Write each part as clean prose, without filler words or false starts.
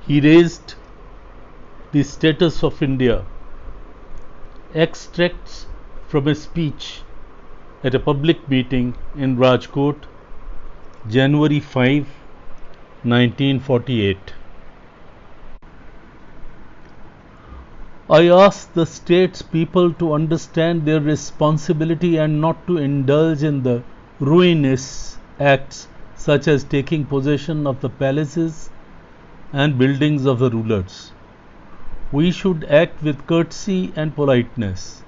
He raised the status of India. Extracts from a speech at a public meeting in Rajkot, January 5, 1948. I ask the state's people to understand their responsibility and not to indulge in the ruinous acts such as taking possession of the palaces and buildings of the rulers. We should act with courtesy and politeness.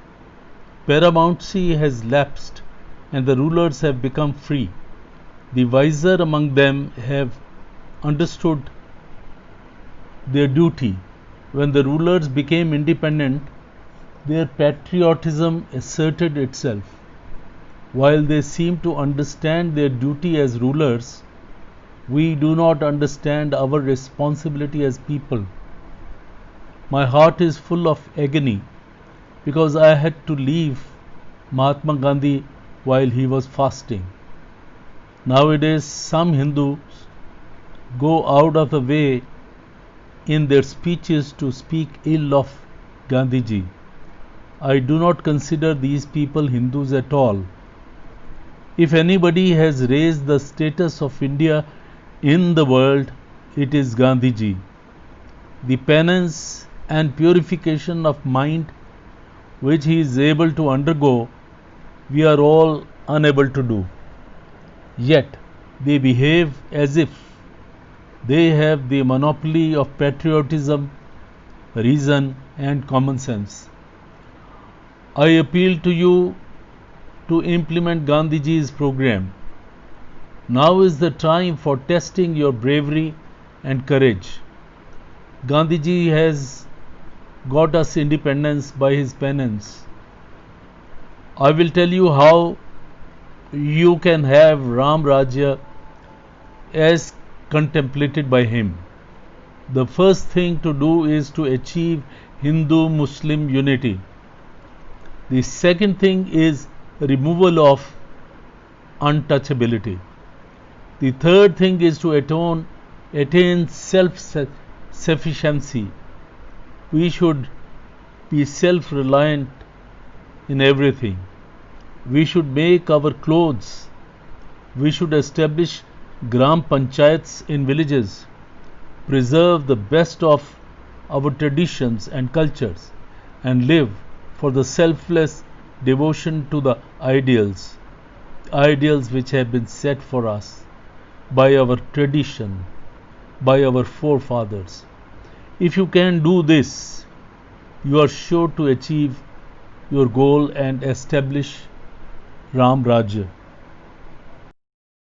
Paramountcy has lapsed and the rulers have become free. The wiser among them have understood their duty. When the rulers became independent, their patriotism asserted itself. While they seem to understand their duty as rulers, we do not understand our responsibility as people. My heart is full of agony because I had to leave Mahatma Gandhi while he was fasting. Nowadays, some Hindus go out of the way in their speeches to speak ill of Gandhiji. I do not consider these people Hindus at all. If anybody has raised the status of India in the world, it is Gandhiji. The penance and purification of mind which he is able to undergo, we are all unable to do. Yet they behave as if they have the monopoly of patriotism, reason, and common sense. I appeal to you to implement Gandhiji's program. Now is the time for testing your bravery and courage. Gandhiji has got us independence by his penance. I will tell you how you can have Ram Rajya as contemplated by him. The first thing to do is to achieve Hindu-Muslim unity. The second thing is removal of untouchability. The third thing is to attain self-sufficiency. We should be self-reliant in everything. We should make our clothes. We should establish Gram Panchayats in villages, preserve the best of our traditions and cultures, and live for the selfless devotion to the ideals which have been set for us by our tradition, by our forefathers. If you can do this, you are sure to achieve your goal and establish Ram Rajya.